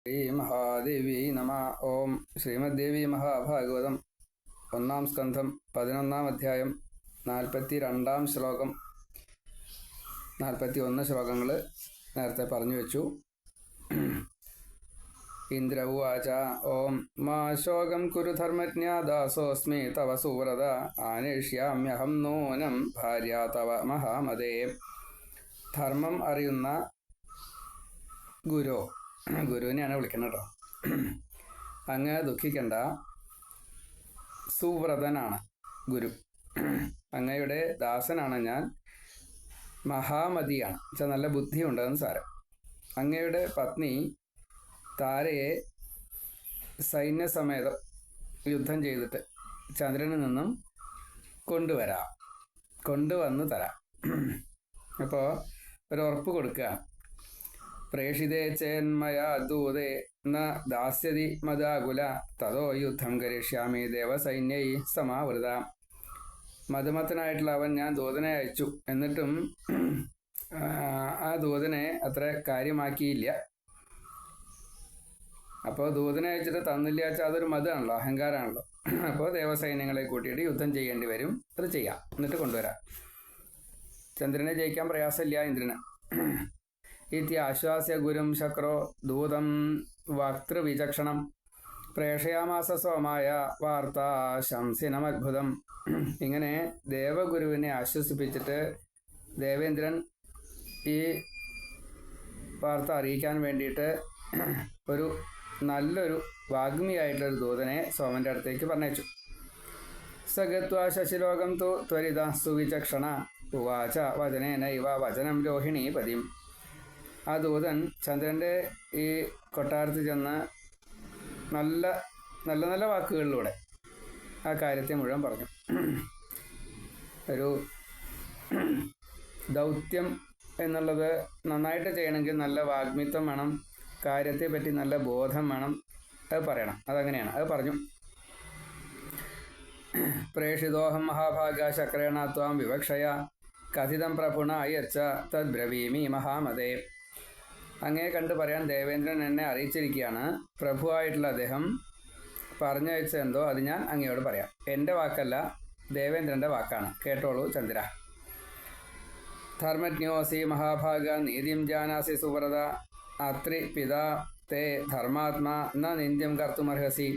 ശ്രീ മഹാദേവി നമ. ഓം ശ്രീമദ്ദേവി മഹാഭാഗവതം 1-ാം സ്കന്ധം 11-ാം അധ്യായം 42-ാം ശ്ലോകം 41 ശ്ലോകങ്ങൾ നേരത്തെ പറഞ്ഞു വെച്ചു. ഇന്ദ്ര ഉവാച ഓം മാ ശോകം കുരു ധർമ്മജ്ഞാ ദാസോസ്മി തവ സുവ്രത ആനേഷ്യാമ്യഹം നൂനം ഭാര്യ തവ മഹാമതേ. ധർമ്മം അറിയുന്ന ഗുരുവിനെയാണ് വിളിക്കുന്നത് കേട്ടോ. അങ്ങ് ദുഃഖിക്കണ്ട, സുവ്രതനാണ് ഗുരു. അങ്ങയുടെ ദാസനാണ് ഞാൻ. മഹാമതിയാണ് വെച്ചാൽ നല്ല ബുദ്ധിയുണ്ടെന്ന് സാരം. അങ്ങയുടെ പത്നി താരയെ സൈന്യസമേതം യുദ്ധം ചെയ്തിട്ട് ചന്ദ്രനിൽ നിന്നും കൊണ്ടുവന്ന് തരാം. അപ്പോൾ ഒരു ഉറപ്പ് കൊടുക്കുകയാണ്. പ്രേഷിതേ ചേന്മയാ ദൂതേ ന ദാസ്യതി മദാകുല തതോ യുദ്ധം കരിഷ്യാമി ദേവസൈന്യൈ സമാവൃത. മധുമത്തനായിട്ടുള്ള അവൻ ഞാൻ ദൂതനെ അയച്ചു, എന്നിട്ടും ആ ദൂതനെ അത്ര കാര്യമാക്കിയില്ല. അപ്പോൾ ദൂതനെ അയച്ചിട്ട് തന്നില്ല വെച്ചാൽ അതൊരു മതമാണല്ലോ, അഹങ്കാരമാണല്ലോ. അപ്പോൾ ദേവസൈന്യങ്ങളെ കൂട്ടിയിട്ട് യുദ്ധം ചെയ്യേണ്ടി വരും. അത് ചെയ്യാം, എന്നിട്ട് കൊണ്ടുവരാം. ചന്ദ്രനെ ജയിക്കാൻ പ്രയാസമില്ല ഇന്ദ്രന്. ഇത്യാശ്വാസ്യ ഗുരും ശക്രോ ദൂതം വക്തൃവിചക്ഷണം പ്രേഷയാമാസ സോമായ വാർത്താ ശംസിനമദ്ഭുതം. ഇങ്ങനെ ദേവഗുരുവിനെ ആശ്വസിപ്പിച്ചിട്ട് ദേവേന്ദ്രൻ ഈ വാർത്ത അറിയിക്കാൻ വേണ്ടിയിട്ട് നല്ലൊരു വാഗ്മിയായിട്ടുള്ളൊരു ദൂതനെ സോമൻ്റെ അടുത്തേക്ക് പറഞ്ഞയച്ചു. സഗത്വാ ശശിലോകം തു ത്വരിത സുവിചക്ഷണ ഉവാച വചനേന ഇവ വചനം രോഹിണീപതിം. ആ ദൂതൻ ചന്ദ്രൻ്റെ ഈ കൊട്ടാരത്തിൽ ചെന്ന് നല്ല നല്ല നല്ല വാക്കുകളിലൂടെ ആ കാര്യത്തെ മുഴുവൻ പറഞ്ഞു. ഒരു ദൗത്യം എന്നുള്ളത് നന്നായിട്ട് ചെയ്യണമെങ്കിൽ നല്ല വാഗ്മിത്വം വേണം, കാര്യത്തെ പറ്റി നല്ല ബോധം വേണം. അത് പറയണം. അതങ്ങനെയാണ്. അത് പറഞ്ഞു. പ്രേഷിതോഹം മഹാഭാഗ ശക്രേണ ത്വാം വിവക്ഷയ കഥിതം പ്രപുണ യച്ച തദ്ബ്രവീമി മഹാമതേ. അങ്ങേ കണ്ട് പറയാൻ ദേവേന്ദ്രൻ എന്നെ അറിയിച്ചിരിക്കുകയാണ്. പ്രഭുവായിട്ടുള്ള അദ്ദേഹം പറഞ്ഞയച്ചെന്തോ അത് ഞാൻ അങ്ങയോട് പറയാം. എൻ്റെ വാക്കല്ല, ദേവേന്ദ്രൻ്റെ വാക്കാണ്. കേട്ടോളൂ ചന്ദ്ര. ധർമ്മജ്ഞോസി മഹാഭാഗ നീതിം ജാനാസി സുവ്രത അത്രി പിതാ തേ ധർമാത്മാ ന നിന്ദ്യം കർത്തുമർഹസി.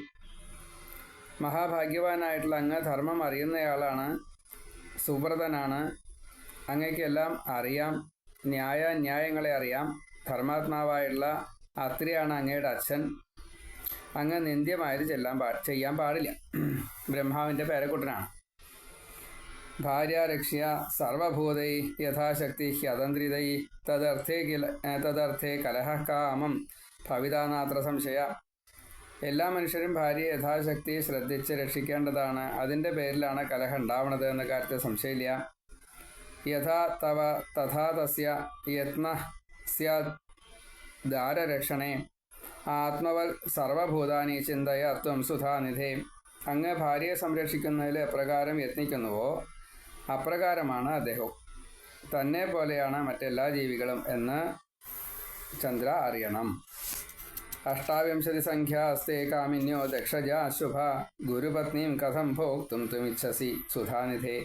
മഹാഭാഗ്യവാനായിട്ടുള്ള അങ്ങ് ധർമ്മം അറിയുന്നയാളാണ്, സുവ്രതനാണ്. അങ്ങയ്ക്കെല്ലാം അറിയാം, ന്യായങ്ങളെ അറിയാം. ധർമാത്മാവായുള്ള അത്രിയാണ് അങ്ങയുടെ അച്ഛൻ. അങ്ങ് നിന്ദ്യമായത് ചെയ്യാൻ പാടില്ല. ബ്രഹ്മാവിൻ്റെ പേരക്കുട്ടനാണ്. ഭാര്യാരക്ഷ്യ സർവഭൂതൈ യഥാശക്തി ഹ്യതന്ത്രിതൈ തദർത്ഥേ കലഹ കാമം ഭവിതാനാത്ര സംശയ. എല്ലാ മനുഷ്യരും ഭാര്യയെ യഥാശക്തി ശ്രദ്ധിച്ച് രക്ഷിക്കേണ്ടതാണ്. അതിൻ്റെ പേരിലാണ് കലഹം ഉണ്ടാവുന്നത് എന്ന കാര്യത്തിൽ സംശയമില്ല. യഥാ തവ തഥാ തസ്യ യത്ന സ്യാദ് ദാരരക്ഷണേ ആത്മവൽ സർവഭൂതാനി ചിന്തയ ത്വം സുധാനിധേ. അങ്ങ് ഭാര്യയെ സംരക്ഷിക്കുന്നതിൽ എപ്രകാരം യത്നിക്കുന്നുവോ അപ്രകാരമാണ് അദ്ദേഹവും. തന്നെ പോലെയാണ് മറ്റെല്ലാ ജീവികളും എന്ന് ചന്ദ്ര അറിയണം. 28 സംഖ്യാസ്തേ കാമിന്യോ ദക്ഷജ ശുഭ ഗുരുപത്നിയും കഥം ഭോക്തും തുമിച്ഛസി സുധാനിധേ.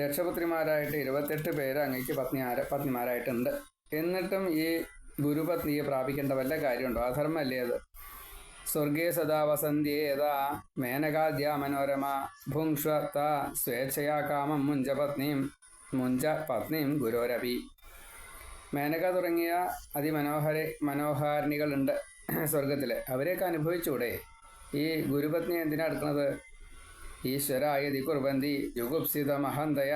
ദക്ഷപുത്രിമാരായിട്ട് 28 പേര് അങ്ങയ്ക്ക് പത്നിമാരായിട്ടുണ്ട്. എന്നിട്ടും ഈ ഗുരുപത്നിയെ പ്രാപിക്കേണ്ട വല്ല കാര്യമുണ്ടോ? അധർമ്മല്ലേ അത്? സ്വർഗേ സദാ വസന്ത്യേതാ മേനകാദ്യ മനോരമ ഭുങ്ഷ്വ സ്വേച്ഛയാ കാമം മുഞ്ച പത്നിയും ഗുരോരപി. മേനക തുടങ്ങിയ മനോഹാരിണികളുണ്ട് സ്വർഗത്തിൽ. അവരെയൊക്കെ അനുഭവിച്ചൂടെ? ഈ ഗുരുപത്നി എന്തിനാ എടുക്കുന്നത്? ഈശ്വരായതി കുർബന്തി യുഗുപ്സിത മഹന്തയ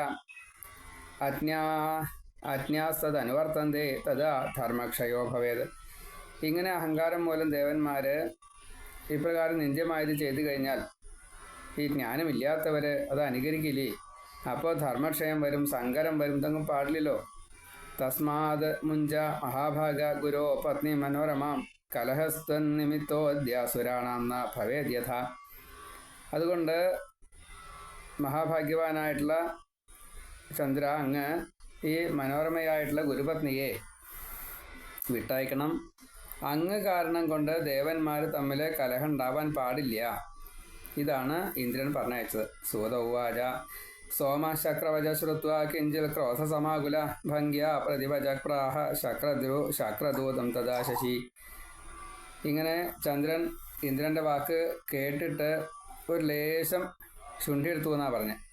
അജ്ഞാസ്തനുവർത്തന്തേ തഥാ ധർമ്മക്ഷയോ ഭവേത്. ഇങ്ങനെ അഹങ്കാരം മൂലം ദേവന്മാർ ഇപ്രകാരം നിന്ദ്യമായത് ചെയ്തു കഴിഞ്ഞാൽ ഈ ജ്ഞാനമില്ലാത്തവർ അത് അനുകരിക്കില്ലേ? അപ്പോൾ ധർമ്മക്ഷയം വരും, സങ്കരം വരും. ഇതൊന്നും പാടില്ലല്ലോ. തസ്മാത് മുഞ്ച മഹാഭാഗ ഗുരോ പത്നി മനോരമാം കലഹസ്ത്വനിമിത്തോദ്യാസുരാണാം ന ഭവേദ്യഥ. അതുകൊണ്ട് മഹാഭാഗ്യവാനായിട്ടുള്ള ചന്ദ്ര, അങ്ങ് ഈ മനോരമയായിട്ടുള്ള ഗുരുപത്നിയെ വിട്ടയക്കണം. അങ്ങ് കാരണം കൊണ്ട് ദേവന്മാർ തമ്മിൽ കലഹം ഉണ്ടാവാൻ പാടില്ല. ഇതാണ് ഇന്ദ്രൻ പറഞ്ഞയച്ചത്. സൂത ഉവാച സോമശക്രവച ശ്രുത്വ കിഞ്ചിൽ ക്രോധസമാകുല ഭംഗ്യ പ്രതിഭജപ്രാഹ ശക്രദൂതം തഥാ ശശി. ഇങ്ങനെ ചന്ദ്രൻ ഇന്ദ്രൻ്റെ വാക്ക് കേട്ടിട്ട് ഒരു ലേശം ശുണ്ഠിയെടുത്തു എന്നാണ് പറഞ്ഞത്.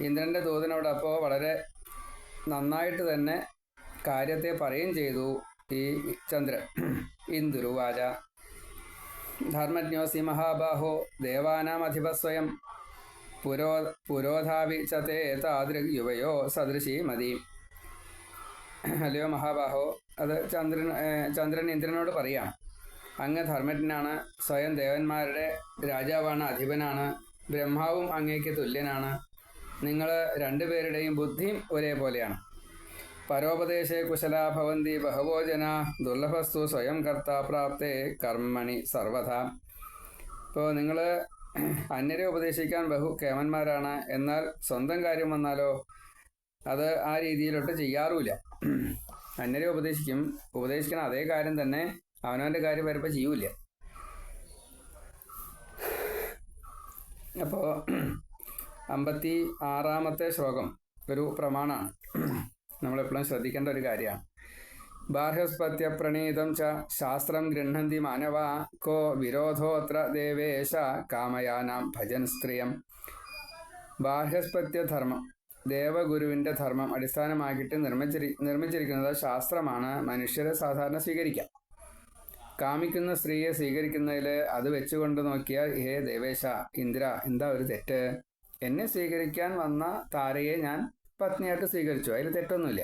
ഇന്ദ്രൻ്റെ ദൂതനോട് അപ്പോൾ വളരെ നന്നായിട്ട് തന്നെ കാര്യത്തെ പറയുകയും ചെയ്തു ഈ ചന്ദ്രൻ. ഇന്ദുരുവാച ധർമ്മജ്ഞോസി മഹാബാഹോ ദേവാനാമധിപസ്വയം പുരോധാവി ചതേ താദൃഗ് യുവയോ സദൃശി മതി. അല്ലയോ മഹാബാഹോ, അത് ചന്ദ്രൻ ഇന്ദ്രനോട് പറയുകയാണ്. അങ്ങ് ധർമ്മജ്ഞനാണ്, സ്വയം ദേവന്മാരുടെ രാജാവാണ്, അധിപനാണ്, ബ്രഹ്മാവും അങ്ങേക്ക് തുല്യനാണ്. നിങ്ങൾ രണ്ടുപേരുടെയും ബുദ്ധിയും ഒരേപോലെയാണ്. പരോപദേശേ കുശലാ ഭവന്തി ബഹവോ ജനാ ദുർലഭസ്തു സ്വയം കർത്താ പ്രാപ്തേ കർമ്മണി സർവഥ. ഇപ്പോൾ നിങ്ങൾ അന്യരെ ഉപദേശിക്കാൻ ബഹു കേമന്മാരാണ്, എന്നാൽ സ്വന്തം കാര്യം വന്നാലോ അത് ആ രീതിയിലോട്ട് ചെയ്യാറുമില്ല. അന്യരെ ഉപദേശിക്കണം അതേ കാര്യം തന്നെ അവനവൻ്റെ കാര്യം വരുമ്പോൾ ചെയ്യൂല. അപ്പോൾ 56-ാമത്തെ ശ്ലോകം ഒരു പ്രമാണമാണ്, നമ്മളെപ്പോഴും ശ്രദ്ധിക്കേണ്ട ഒരു കാര്യമാണ്. ബാർഹസ്പത്യ പ്രണീതം ച ശാസ്ത്രം ഗൃഹന്തി മാനവ കോ വിരോധോത്ര ദേവേശ കാമയാനാം ഭജൻ സ്ത്രീയം. ബാർഹസ്പത്യ ധർമ്മം, ദേവഗുരുവിൻ്റെ ധർമ്മം അടിസ്ഥാനമാക്കിയിട്ട് നിർമ്മിച്ചിരിക്കുന്നത് ശാസ്ത്രമാണ്. മനുഷ്യരെ സാധാരണ സ്വീകരിക്കാം. കാമിക്കുന്ന സ്ത്രീയെ സ്വീകരിക്കുന്നതിൽ അത് വെച്ചുകൊണ്ട് നോക്കിയാൽ, ഹേ ദേവേശ, ഇന്ദ്ര, എന്താ ഒരു തെറ്റ്? എന്നെ സ്വീകരിക്കാൻ വന്ന താരയെ ഞാൻ പത്നിയായിട്ട് സ്വീകരിച്ചു, അതിൽ തെറ്റൊന്നുമില്ല.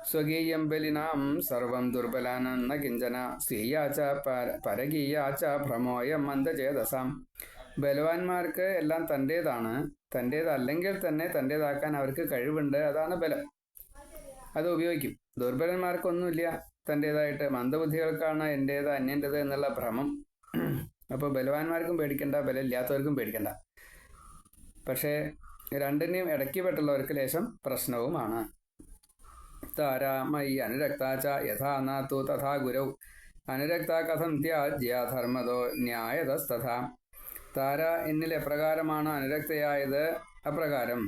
സ്വകീയം ബലിനാം സർവം ദുർബലാനെന്ന കിഞ്ചന സ്ത്രീയാച്ച പരകീയാച്ച ഭ്രമോയം മന്ദചേതസാം. ബലവാന്മാർക്ക് എല്ലാം തൻ്റേതാണ്, തൻ്റേതല്ലെങ്കിൽ തന്നെ തൻ്റേതാക്കാൻ അവർക്ക് കഴിവുണ്ട്, അതാണ് ബലം, അത് ഉപയോഗിക്കും. ദുർബലന്മാർക്കൊന്നുമില്ല തൻ്റേതായിട്ട്, മന്ദബുദ്ധികൾക്കാണ് എൻ്റേത് അന്യൻ്റേത് എന്നുള്ള ഭ്രമം. അപ്പോൾ ബലവാന്മാർക്കും പേടിക്കണ്ട, ബലമില്ലാത്തവർക്കും പേടിക്കണ്ട. പക്ഷേ രണ്ടിനെയും ഇടയ്ക്ക് പെട്ടുള്ളവർക്ക് ലേശം പ്രശ്നവുമാണ്. താരാമയി അനുരക്താച്ച യഥാ നാത്തു തഥാ ഗുരൗ അനുരക്ത കഥം ത്യാജ്യ ധർമ്മതോ ന്യായതസ്തഥാ. താര എന്നിൽ എപ്രകാരമാണ് അനുരക്തയായത്, അപ്രകാരം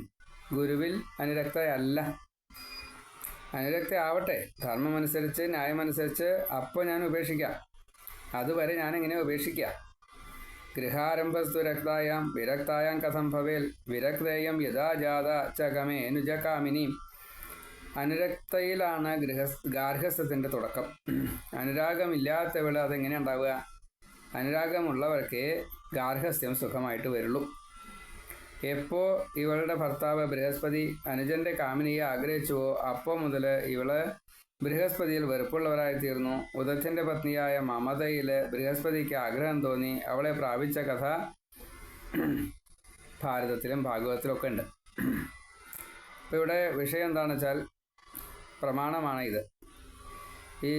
ഗുരുവിൽ അനുരക്തയല്ല. അനുരക്തയാവട്ടെ, ധർമ്മമനുസരിച്ച് ന്യായമനുസരിച്ച് അപ്പോൾ ഞാൻ ഉപേക്ഷിക്കാം. അതുവരെ ഞാനെങ്ങനെ ഉപേക്ഷിക്കാം? ഗൃഹാരംഭസ്തു രക്തായാം വിരക്തായാം കഥം ഭവേൽ വിരക്തേയം യഥാ ജാത ചകമേനുജകാമിനി. അനുരക്തയിലാണ് ഗാർഹസ്ഥ്യത്തിൻ്റെ തുടക്കം. അനുരാഗമില്ലാത്തവൾ അതെങ്ങനെ ഉണ്ടാവുക? അനുരാഗമുള്ളവർക്കേ ഗാർഹസ്ഥ്യം സുഖമായിട്ട് വരുള്ളൂ. എപ്പോൾ ഇവളുടെ ഭർത്താവ് ബൃഹസ്പതി അനുജൻ്റെ കാമിനിയെ ആഗ്രഹിച്ചുവോ അപ്പോൾ മുതൽ ഇവള് ബൃഹസ്പതിയിൽ വെറുപ്പുള്ളവരായിത്തീർന്നു. ഉദയത്തിൻ്റെ പത്നിയായ മമതയിൽ ബൃഹസ്പതിക്ക് ആഗ്രഹം തോന്നി അവളെ പ്രാപിച്ച കഥ ഭാരതത്തിലും ഭാഗവതത്തിലും ഒക്കെ ഉണ്ട്. അപ്പോൾ ഇവിടെ വിഷയം എന്താണെന്ന് വെച്ചാൽ പ്രമാണമാണ് ഇത്. ഈ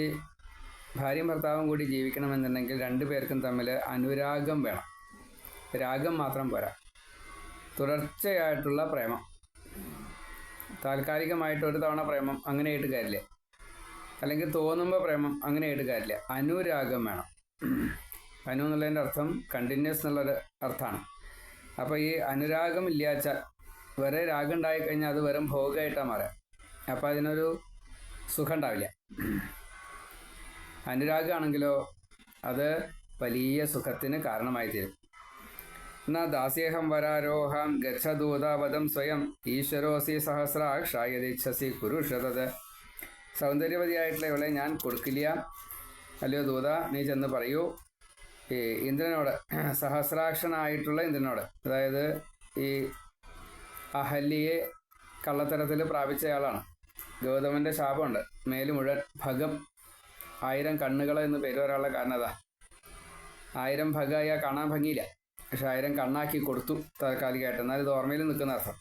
ഭാര്യയും ഭർത്താവും കൂടി ജീവിക്കണമെന്നുണ്ടെങ്കിൽ രണ്ടു പേർക്കും തമ്മിൽ അനുരാഗം വേണം. രാഗം മാത്രം പോരാ, തുടർച്ചയായിട്ടുള്ള പ്രേമം. താൽക്കാലികമായിട്ട് ഒരു തവണ പ്രേമം അങ്ങനെയായിട്ട് കാര്യമില്ല, അല്ലെങ്കിൽ തോന്നുമ്പോൾ പ്രേമം അങ്ങനെയായിട്ട് കാര്യമില്ല. അനുരാഗം വേണം. അനു എന്നുള്ളതിൻ്റെ അർത്ഥം കണ്ടിന്യൂസ് എന്നുള്ളൊരു അർത്ഥമാണ്. അപ്പോൾ ഈ അനുരാഗം ഇല്ലാച്ചാൽ വരെ രാഗം ഉണ്ടായിക്കഴിഞ്ഞാൽ അത് വെറും ഭോഗമായിട്ടാണ് മാറുക. അപ്പോൾ അതിനൊരു സുഖം ഉണ്ടാവില്ല. അനുരാഗമാണെങ്കിലോ അത് വലിയ സുഖത്തിന് കാരണമായി തീരും. എന്നാൽ ദാസ്യേഹം വരാരോഹം ഗച്ഛദൂതാവതം സ്വയം ഈശ്വരോസി സഹസ്രാക്ഷായതിച്ഛസി കുരുഷതത്. സൗന്ദര്യവതിയായിട്ടുള്ള ഇവളെ ഞാൻ കൊടുക്കില്ല. അല്ലയോ ദൂത, നീ ചെന്ന് പറയൂ ഈ ഇന്ദ്രനോട്, സഹസ്രാക്ഷനായിട്ടുള്ള ഇന്ദ്രനോട്, അതായത് ഈ അഹല്യയെ കള്ളത്തരത്തിൽ പ്രാപിച്ചയാളാണ്. ഗൗതമൻ്റെ ശാപമുണ്ട്, മേല് മുഴുവൻ ഭഗം, 1000 കണ്ണുകൾ എന്ന് പേര് വരാനുള്ള കാരണം അതാ. 1000 ഭഗായാൽ കാണാൻ ഭംഗിയില്ല, പക്ഷെ 1000 കണ്ണാക്കി കൊടുത്തു താൽക്കാലികമായിട്ട്. എന്നാൽ ഇത് ഓർമ്മയിൽ നിൽക്കുന്ന അർത്ഥം.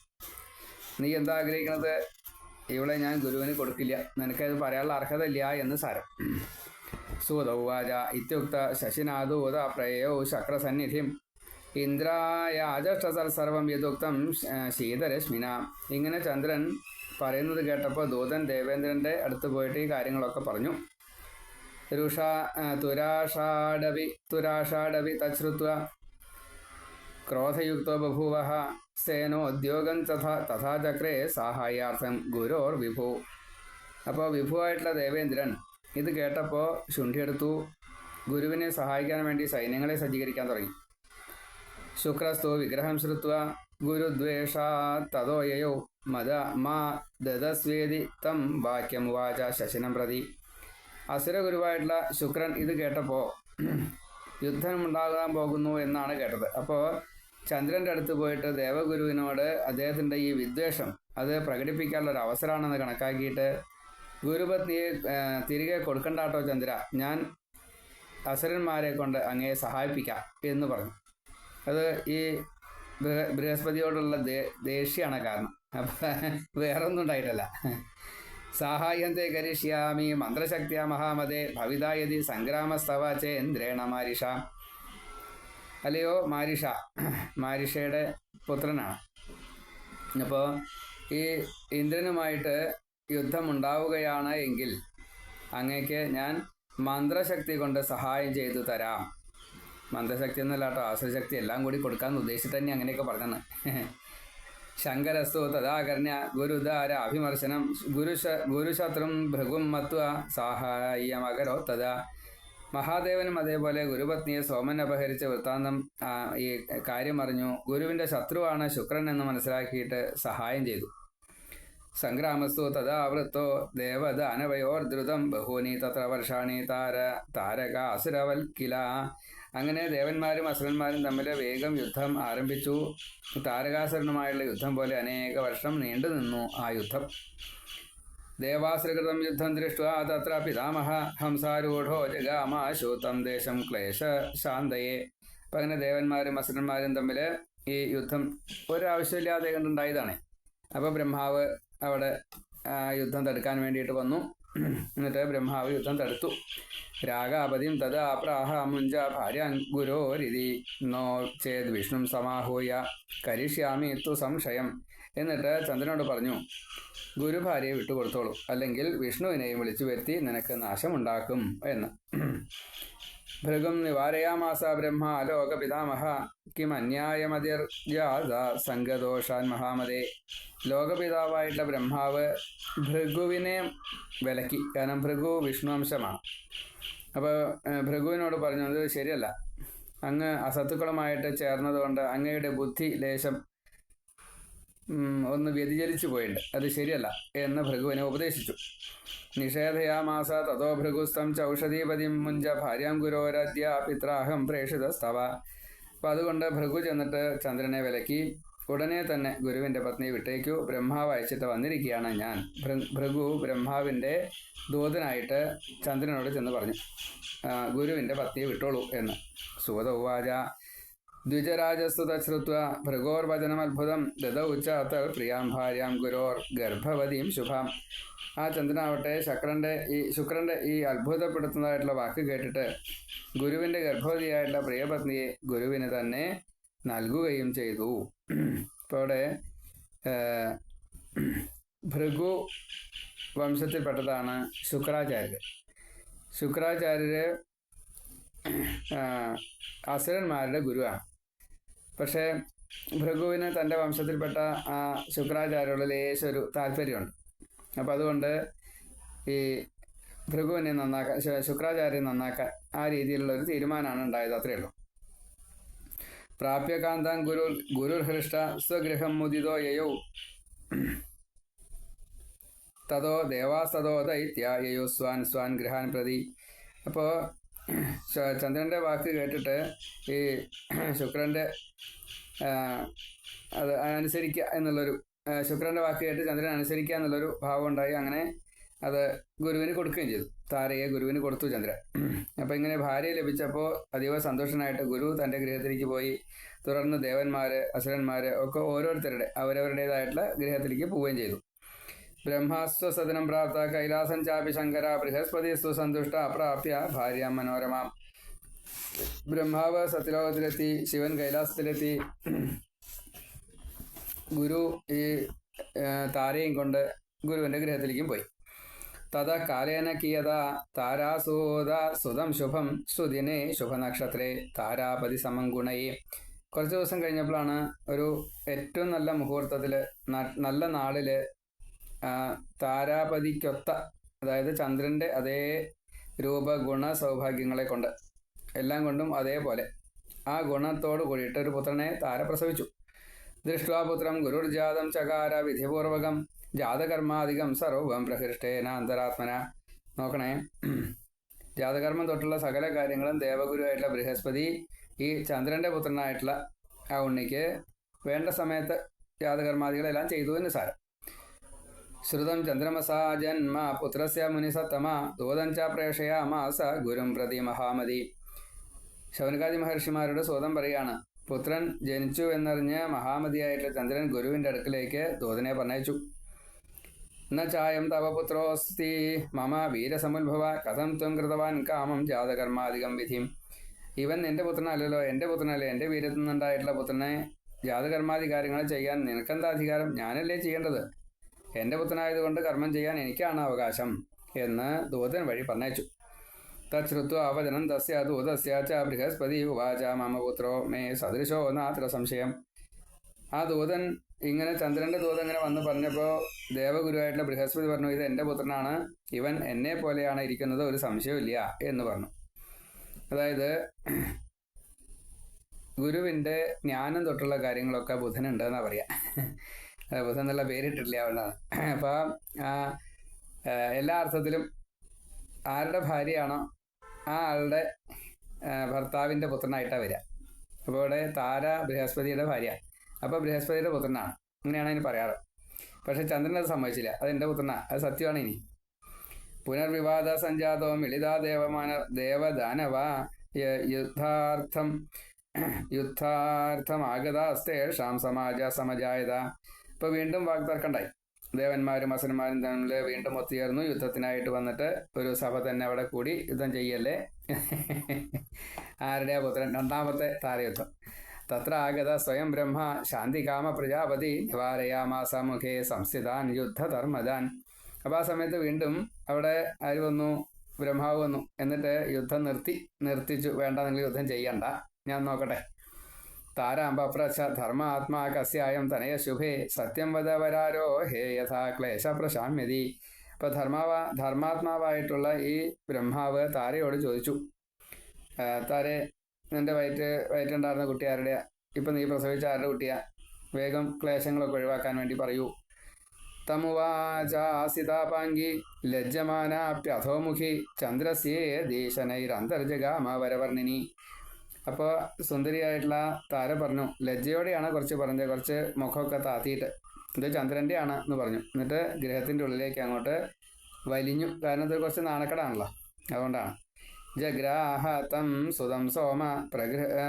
നീ എന്താ ആഗ്രഹിക്കുന്നത്? ഇവളെ ഞാൻ ഗുരുവിന് കൊടുക്കില്ല, നിനക്കത് പറയാനുള്ള അർഹത ഇല്ല എന്ന് സാരം. സൂതൗവാച ഇത്യുക്ത ശശിനാദൂത പ്രയോ ശക്രസന്നിധിം ഇന്ദ്രായാജഷ്ട സർവം യദുക്തം ശീതരശ്മിന. ഇങ്ങനെ ചന്ദ്രൻ പറയുന്നത് കേട്ടപ്പോൾ ദൂതൻ ദേവേന്ദ്രൻ്റെ അടുത്ത് പോയിട്ട് ഈ കാര്യങ്ങളൊക്കെ പറഞ്ഞു. തുരാഷാഡവി തശ്രുത്വ ക്രോധയുക്തോ ബഭൂവഃ സേനോദ്യോഗം തഥാ ചക്രേ സാഹായാർത്ഥം ഗുരോർ വിഭു. അപ്പോൾ വിഭുവായിട്ടുള്ള ദേവേന്ദ്രൻ ഇത് കേട്ടപ്പോൾ ശുണ്ഠിയെടുത്തു ഗുരുവിനെ സഹായിക്കാൻ വേണ്ടി സൈന്യങ്ങളെ സജ്ജീകരിക്കാൻ തുടങ്ങി. ശുക്രസ്തു വിഗ്രഹം ശ്രുത്വ ഗുരുദ്വേഷാത് തതോയയോ മദ മാ ദദസ്വേദി തം വാക്യം വാച ശശിനം പ്രതി. അസുരഗുരുവായിട്ടുള്ള ശുക്രൻ ഇത് കേട്ടപ്പോൾ യുദ്ധമുണ്ടാകാൻ പോകുന്നു എന്നാണ് കേട്ടത്. അപ്പോൾ ചന്ദ്രൻ്റെ അടുത്ത് പോയിട്ട് ദേവഗുരുവിനോട് അദ്ദേഹത്തിൻ്റെ ഈ വിദ്വേഷം അത് പ്രകടിപ്പിക്കാനുള്ള ഒരു അവസരമാണെന്ന് കണക്കാക്കിയിട്ട് ഗുരുപത്നിയെ തിരികെ കൊടുക്കണ്ടാട്ടോ ചന്ദ്ര, ഞാൻ അസുരന്മാരെ കൊണ്ട് അങ്ങയെ സഹായിപ്പിക്കാം എന്ന് പറഞ്ഞു. അത് ഈ ബൃഹസ്പതിയോടുള്ള ദേഷ്യമാണ് കാരണം, അപ്പം വേറെ ഒന്നും ഉണ്ടായിട്ടല്ല. സാഹായത്തെ കരിഷ്യാമി മന്ത്രശക്തിയ മഹാമതേ ഭവിതായതി സംഗ്രാമസ്തവ ചേന്ദ്രേണ മാരിഷ. അല്ലയോ മാരിഷ, മാരിഷയുടെ പുത്രനാണ്. അപ്പോൾ ഈ ഇന്ദ്രനുമായിട്ട് യുദ്ധമുണ്ടാവുകയാണ് എങ്കിൽ അങ്ങേക്ക് ഞാൻ മന്ത്രശക്തി കൊണ്ട് സഹായം ചെയ്തു തരാം. മന്ത്രശക്തി എന്നല്ല കേട്ടോ, ആശ്രശക്തി എല്ലാം കൂടി കൊടുക്കാമെന്ന് ഉദ്ദേശിച്ചിട്ട് തന്നെ അങ്ങനെയൊക്കെ പറഞ്ഞെന്ന്. ശങ്കരസ്തു തഥാകർണ്യ ഗുരുദാര അഭിമർശനം ഗുരുശത്രും ഭൃഗും മത്വ സാഹായമകരോ തഥാ. മഹാദേവനും അതേപോലെ ഗുരുപത്നിയെ സോമൻ അപഹരിച്ച വൃത്താന്തം ഈ കാര്യം അറിഞ്ഞു. ഗുരുവിൻ്റെ ശത്രുവാണ് ശുക്രൻ എന്ന് മനസ്സിലാക്കിയിട്ട് സഹായം ചെയ്തു. സംഗ്രാമസ്തു തഥാ വൃത്തോ ദേവദാനവയോർദ്രുതം ബഹൂനി തത്ര വർഷാണി താരക അസുരവൽക്കില. അങ്ങനെ ദേവന്മാരും അസുരന്മാരും തമ്മിൽ വേഗം യുദ്ധം ആരംഭിച്ചു. താരകാസുരനുമായുള്ള യുദ്ധം പോലെ അനേക വർഷം നീണ്ടു നിന്നു ആ യുദ്ധം. ദേവാസുരകൃതം യുദ്ധം ദൃഷ്ട്വാ തത്ര പിതാമഹ ഹംസാരൂഢോ ജഗാമാശു തം ദേശം ക്ലേശ ശാന്തയെ. അപ്പം അങ്ങനെ ദേവന്മാരും അസുരന്മാരും തമ്മിൽ ഈ യുദ്ധം ഒരാവശ്യമില്ലാതെ കണ്ടുണ്ടായതാണ്. അപ്പോൾ ബ്രഹ്മാവ് അവിടെ യുദ്ധം തടുക്കാൻ വേണ്ടിയിട്ട് വന്നു. എന്നിട്ട് ബ്രഹ്മാവ് യുദ്ധം തടുത്തു. രാഗാപതിം തഥാ പ്രാഹ മുഞ്ച ഭാര്യാൻ ഗുരോരിതി നോ ചേത് വിഷ്ണു സമാഹൂയ കരിഷ്യാമി തു സംശയം. എന്നിട്ട് ചന്ദ്രനോട് പറഞ്ഞു, ഗുരുഭാര്യയെ വിട്ടുകൊടുത്തോളൂ, അല്ലെങ്കിൽ വിഷ്ണുവിനെയും വിളിച്ചു വരുത്തി നിനക്ക് നാശമുണ്ടാക്കും എന്ന്. ഭൃഗും നിവാരയാമാസ ബ്രഹ്മ ലോകപിതാമഹ കിം അന്യായമതിർജാത സംഘദോഷാൻ മഹാമതേ. ലോകപിതാവായിട്ടുള്ള ബ്രഹ്മാവ് ഭൃഗുവിനെ വിലക്കി, കാരണം ഭൃഗു വിഷ്ണു അംശമാണ്. അപ്പോൾ ഭൃഗുവിനോട് പറഞ്ഞത് ശരിയല്ല, അങ്ങ് അസത്തുക്കളുമായിട്ട് ചേർന്നതുകൊണ്ട് അങ്ങയുടെ ബുദ്ധി ലേശം ഒന്ന് വ്യതിചലിച്ചു പോയിട്ടുണ്ട്, അത് ശരിയല്ല എന്ന് ഭൃഗുവിനെ ഉപദേശിച്ചു. നിഷേധയാമാസ തതോ ഭൃഗുസ്തം ചൗഷധീപതിം മുഞ്ച ഭാര്യാം ഗുരോരദ്യ പിത്രാഹം പ്രേഷിതസ്തവ. അപ്പം അതുകൊണ്ട് ഭൃഗു ചെന്നിട്ട് ചന്ദ്രനെ വിലക്കി. ഉടനെ തന്നെ ഗുരുവിൻ്റെ പത്നിയെ വിട്ടേക്കു, ബ്രഹ്മാവ് അയച്ചിട്ട് വന്നിരിക്കുകയാണ് ഞാൻ. ഭൃഗു ബ്രഹ്മാവിൻ്റെ ദൂതനായിട്ട് ചന്ദ്രനോട് ചെന്ന് പറഞ്ഞു, ഗുരുവിൻ്റെ പത്നിയെ വിട്ടോളൂ എന്ന്. സൂത ഉവാച ദ്വിജരാജസ്തു തശ്രുത്വ ഭൃഗോർവചനമത്ഭുതം ദദൗ ച തൽ പ്രിയാം ഭാര്യാം ഗുരോർ ഗർഭവതീം ശുഭാം. ആ ചന്ദ്രനാവട്ടെ ശുക്രൻ്റെ ഈ അത്ഭുതപ്പെടുത്തുന്നതായിട്ടുള്ള വാക്ക് കേട്ടിട്ട് ഗുരുവിൻ്റെ ഗർഭവതിയായിട്ടുള്ള പ്രിയപത്നിയെ ഗുരുവിന് തന്നെ നൽകുകയും ചെയ്തു. ഇപ്പോൾ അവിടെ ഭൃഗു വംശത്തിൽപ്പെട്ടതാണ് ശുക്രാചാര്യർ. ശുക്രാചാര്യർ അസുരന്മാരുടെ ഗുരുവാണ്. പക്ഷേ ഭൃഗുവിന് തൻ്റെ വംശത്തിൽപ്പെട്ട ആ ശുക്രാചാര്യരുടെ ലേശൊരു താല്പര്യമുണ്ട്. അപ്പോൾ അതുകൊണ്ട് ഈ ഭൃഗുവിനെ നന്നാക്കാൻ, ശുക്രാചാര്യനെ നന്നാക്കാൻ ആ രീതിയിലുള്ള ഒരു തീരുമാനമാണ് ഉണ്ടായത്, അത്രയേ ഉള്ളൂ. പ്രാപ്യകാന്താൻ ഗുരുർഹൃഷ്ട സ്വഗൃഹം മുദിതോ യയൗ തതോ ദേവാസ്തോ ദൈത്യ യയൗ സ്വാൻ ഗൃഹാൻ പ്രതി. അപ്പോൾ ചന്ദ്രൻ്റെ വാക്ക് കേട്ടിട്ട് ഈ ശുക്രൻ്റെ അത് അനുസരിക്കുക എന്നുള്ളൊരു, ശുക്രൻ്റെ വാക്ക് കേട്ട് ചന്ദ്രൻ അനുസരിക്കുക എന്നുള്ളൊരു ഭാവം ഉണ്ടായി. അങ്ങനെ അത് ഗുരുവിന് കൊടുക്കുകയും ചെയ്തു. താരയെ ഗുരുവിന് കൊടുത്തു ചന്ദ്രൻ. അപ്പോൾ ഇങ്ങനെ ഭാര്യയെ ലഭിച്ചപ്പോൾ അതീവ സന്തോഷനായിട്ട് ഗുരു തൻ്റെ ഗൃഹത്തിലേക്ക് പോയി. തുടർന്ന് ദേവന്മാർ അസുരന്മാർ ഒക്കെ ഓരോരുത്തരുടെ അവരവരുടേതായിട്ടുള്ള ഗൃഹത്തിലേക്ക് പോവുകയും ചെയ്തു. ബ്രഹ്മാസ്വസദനം പ്രാപ്ത കൈലാസം ചാപി ശങ്കര ബൃഹസ്പതിസ്തു സന്തുഷ്ട അപ്രാപ്യ ഭാര്യ മനോരമാം. ബ്രഹ്മാവ് സത്യലോകത്തിലെത്തി, ശിവൻ കൈലാസത്തിലെത്തി. ഗുരു ഈ താരയും കൊണ്ട് ഗുരുവിൻ്റെ ഗൃഹത്തിലേക്കും പോയി. തഥ കാലേന കിയത താരാസൂത സുതം ശുഭം സുദിനെ ശുഭനക്ഷത്രേ താരാപതി സമം ഗുണയെ. കുറച്ച് ദിവസം കഴിഞ്ഞപ്പോഴാണ് ഒരു ഏറ്റവും നല്ല മുഹൂർത്തത്തിൽ, നല്ല നാളിൽ, താരാപതിക്കൊത്ത, അതായത് ചന്ദ്രൻ്റെ അതേ രൂപ ഗുണ സൗഭാഗ്യങ്ങളെ കൊണ്ട്, എല്ലാം കൊണ്ടും അതേപോലെ ആ ഗുണത്തോട് കൂടിയിട്ട് ഒരു പുത്രനെ താര പ്രസവിച്ചു. ദൃഷ്ട്വാപുത്രം ഗുരുർജാതം ചകാര വിധിപൂർവകം ജാതകർമാധികം സർവം പ്രഹൃഷ്ടേന അന്തരാത്മന. നോക്കണേ, ജാതകർമ്മം തൊട്ടുള്ള സകല കാര്യങ്ങളും ദേവഗുരുവായിട്ടുള്ള ബൃഹസ്പതി ഈ ചന്ദ്രൻ്റെ പുത്രനായിട്ടുള്ള ആ ഉണ്ണിക്ക് വേണ്ട സമയത്ത് ജാതകർമാദികളെല്ലാം ചെയ്തു എന്ന് സാരം. ശ്രുതം ചന്ദ്രമസാ ജന്മ പുത്രസ്യ മുനിസത്തമ ദൂതം ച പ്രേഷയാമാസ ഗുരും പ്രതി മഹാമതി. ശൗനകാദി മഹർഷിമാരുടെ സ്വതം പറയാണ്, പുത്രൻ ജനിച്ചു എന്നറിഞ്ഞ് മഹാമതിയായിട്ടുള്ള ചന്ദ്രൻ ഗുരുവിൻ്റെ അടുക്കിലേക്ക് ദൂതനെ പറഞ്ഞയച്ചു. ന ചായം തവ പുത്രോസ്തി മമ വീരസമുത്ഭവ കഥം ത്വം കൃതവാൻ കാമം ജാതകർമാധികം വിധിം. ഇവൻ എൻ്റെ പുത്രനല്ലല്ലോ, എൻ്റെ പുത്രനല്ലേ, എൻ്റെ വീരത്തിൽ നിന്നുണ്ടായിട്ടുള്ള പുത്രനെ ജാതകർമാദി കാര്യങ്ങൾ ചെയ്യാൻ നിനക്കെന്താ അധികാരം? ഞാനല്ലേ ചെയ്യേണ്ടത്. എൻ്റെ പുത്രനായതുകൊണ്ട് കർമ്മം ചെയ്യാൻ എനിക്കാണ് അവകാശം എന്ന് ദൂതൻ വഴി പറഞ്ഞയച്ചു. തശ്രുത്വ അവചനം തസ്യ ദൂതസ്യ ച ബൃഹസ്പതി ഉവാച മമ പുത്രോ മേ സദൃശോ നാത്ര സംശയം. ആ ദൂതൻ ഇങ്ങനെ, ചന്ദ്രൻ്റെ ദൂതൻ ഇങ്ങനെ വന്ന് പറഞ്ഞപ്പോൾ ദേവഗുരുവായിട്ടുള്ള ബൃഹസ്പതി പറഞ്ഞു, ഇത് എൻ്റെ പുത്രനാണ്, ഇവൻ എന്നെ പോലെയാണ് ഇരിക്കുന്നത്, ഒരു സംശയമില്ല എന്ന് പറഞ്ഞു. അതായത് ഗുരുവിൻ്റെ ജ്ഞാനം തൊട്ടുള്ള കാര്യങ്ങളൊക്കെ ബുധനുണ്ട് എന്നാണ് പറയുക. ബുധൻ എന്നുള്ള പേരിട്ടിട്ടില്ല, അതുകൊണ്ടാണ്. അപ്പം എല്ലാ അർത്ഥത്തിലും ആരുടെ ഭാര്യയാണോ ആ ആളുടെ ഭർത്താവിൻ്റെ പുത്രനായിട്ടാണ് വരിക. അപ്പോൾ ഇവിടെ താര ബൃഹസ്പതിയുടെ ഭാര്യ, അപ്പോൾ ബൃഹസ്പതിയുടെ പുത്രനാണ്, അങ്ങനെയാണ് അതിന് പറയാറ്. പക്ഷേ ചന്ദ്രൻ അത് സമ്മതിച്ചില്ല, അത് എൻ്റെ പുത്രനാണ്, അത് സത്യമാണ്. ഇനി പുനർവിവാദ സഞ്ജാതോ മിളിതാ ദേവദാനവ യുദ്ധാർത്ഥമാഗതാസ്തേഷാം സമാജ സമജായത. ഇപ്പോൾ വീണ്ടും വാക്തർക്കണ്ടായി. ദേവന്മാരും അസുരന്മാരും തമ്മിൽ വീണ്ടും ഒത്തുചേർന്നു, യുദ്ധത്തിനായിട്ട് വന്നിട്ട് ഒരു സഭ തന്നെ അവിടെ കൂടി യുദ്ധം ചെയ്യല്ലേ. ആരുടെ പുത്രൻ? രണ്ടാമത്തെ താരയുദ്ധം. തത്ര ആഗത സ്വയം ബ്രഹ്മ ശാന്തികാമ പ്രജാപതി നിവാരയാമാസ മുഖേ സംസ്ഥിതാൻ യുദ്ധധർമ്മദാൻ. അപ്പോൾ ആ സമയത്ത് വീണ്ടും അവിടെ ആര് വന്നു? ബ്രഹ്മാവ് വന്നു. എന്നിട്ട് യുദ്ധം നിർത്തിച്ചു. വേണ്ട, നിങ്ങൾ യുദ്ധം ചെയ്യണ്ട, ഞാൻ നോക്കട്ടെ. താരാമ്പപ്രച്ഛ ധർമാത്മാ കസ്യായം തനയ ശുഭേ സത്യം വദവരാരോ ഹേ യഥാ ക്ലേശ പ്രശാമ്യതി. അപ്പോൾ ധർമാത്മാവായിട്ടുള്ള ഈ ബ്രഹ്മാവ് താരയോട് ചോദിച്ചു, താരെ, നിൻ്റെ വയറ്റുണ്ടായിരുന്ന കുട്ടി ആരുടെയാ? ഇപ്പം നീ പ്രസവിച്ച ആരുടെ കുട്ടിയാ? വേഗം ക്ലേശങ്ങളൊക്കെ ഒഴിവാക്കാൻ വേണ്ടി പറയൂ. തമുവാചാസിതാപാംഗി ലജ്ജമാനാപ്യധോമുഖി ചന്ദ്രസ്യേ ദീശനൈരന്തർജഗാമ വരവർണിനി. അപ്പോൾ സുന്ദരിയായിട്ടുള്ള താര പറഞ്ഞു, ലജ്ജയോടെയാണ് കുറച്ച് പറഞ്ഞത്, കുറച്ച് മുഖമൊക്കെ താത്തിയിട്ട്, ഇത് ചന്ദ്രൻ്റെ ആണ് എന്ന് പറഞ്ഞു. എന്നിട്ട് ഗ്രഹത്തിൻ്റെ ഉള്ളിലേക്ക് അങ്ങോട്ട് വലിഞ്ഞു. കാരണം ഇത് കുറച്ച് നാണക്കടാണല്ലോ, അതുകൊണ്ടാണ്. ജഗ്രാഹതം സുതം സോമ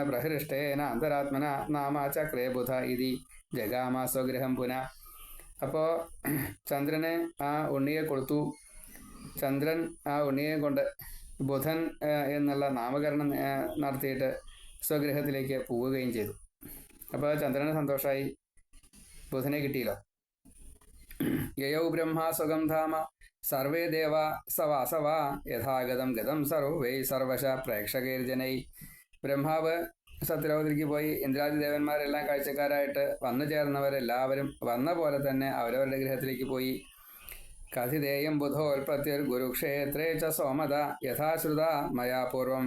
പ്രഹൃഷ്ടേന അന്തരാത്മന നാമ ചക്രേ ബുധ ഇതി ജഗാമ സ്വഗൃഹം പുന. അപ്പോൾ ചന്ദ്രനെ ആ ഉണ്ണിയെ കൊടുത്തു. ചന്ദ്രൻ ആ ഉണ്ണിയെ കൊണ്ട് ബുധൻ എന്നുള്ള നാമകരണം നടത്തിയിട്ട് സ്വഗൃഹത്തിലേക്ക് പോവുകയും ചെയ്തു. അപ്പോൾ ചന്ദ്രന് സന്തോഷമായി, ബുധനെ കിട്ടിയല്ലോ. യയൗ ബ്രഹ്മ സ്വഗം ധാമ സർവേ ദേവ സവാസവ യഥാഗതം ഗതം സർവൈ സർവശ പ്രേക്ഷകൈർജനൈ. ബ്രഹ്മാവ് സത്യലോകത്തിലേക്ക് പോയി. ഇന്ദ്രാദി ദേവന്മാരെല്ലാം കാഴ്ചക്കാരായിട്ട് വന്നു ചേർന്നവരെല്ലാവരും വന്ന പോലെ തന്നെ അവരവരുടെ ഗൃഹത്തിലേക്ക് പോയി. കഥിതേയം ബുധോൽപത്തിർ ഗുരുക്ഷേത്രേ ച സോമത യഥാശ്രുത മയാ പൂർവം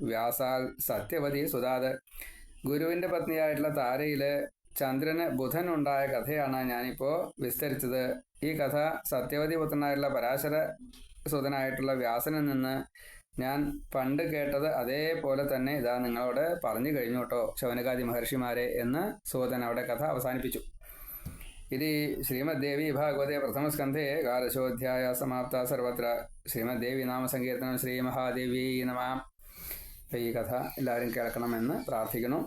വ്യാസാൽ സത്യവതി സുതാത്. ഗുരുവിൻ്റെ പത്നിയായിട്ടുള്ള താരയിൽ ചന്ദ്രന് ബുധൻ ഉണ്ടായ കഥയാണ് ഞാനിപ്പോൾ വിസ്തരിച്ചത്. ഈ കഥ സത്യവതി പുത്രനായിട്ടുള്ള പരാശര സുതനായിട്ടുള്ള വ്യാസനിൽ നിന്ന് ഞാൻ പണ്ട് കേട്ടത് അതേപോലെ തന്നെ ഇതാ നിങ്ങളോട് പറഞ്ഞു കഴിഞ്ഞു കേട്ടോ ശൗനകാദി മഹർഷിമാരെ എന്ന് സൂതൻ അവിടെ കഥ അവസാനിപ്പിച്ചു. ഇത് ശ്രീമദ്ദേവി ഭാഗവതേ പ്രഥമസ്കന്ധേ കാലശോധ്യായ സമാപ്ത സർവത്ര. ശ്രീമദ്ദേവി നാമസങ്കീർത്തനം ശ്രീ മഹാദേവി നമ. ഈ കഥ എല്ലാവരും കേൾക്കണമെന്ന് പ്രാർത്ഥിക്കുന്നു.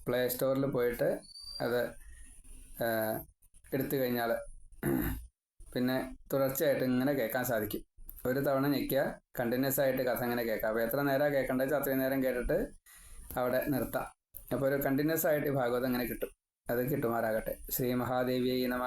പ്ലേ സ്റ്റോറിൽ പോയിട്ട് അത് എടുത്തു കഴിഞ്ഞാൽ പിന്നെ തുടർച്ചയായിട്ട് ഇങ്ങനെ കേൾക്കാൻ സാധിക്കും. ഒരു തവണ ഞെക്കിയാൽ കണ്ടിന്യൂസ് ആയിട്ട് കഥ ഇങ്ങനെ കേൾക്കാം. അപ്പോൾ എത്ര നേരം കേൾക്കേണ്ടത് വെച്ചാൽ അത്രയും നേരം കേട്ടിട്ട് അവിടെ നിർത്താം. അപ്പോൾ ഒരു കണ്ടിന്യൂസ് ആയിട്ട് ഭാഗവതം ഇങ്ങനെ കിട്ടും. അത് കിട്ടുമാറാകട്ടെ. ശ്രീ മഹാദേവിയെ നമ.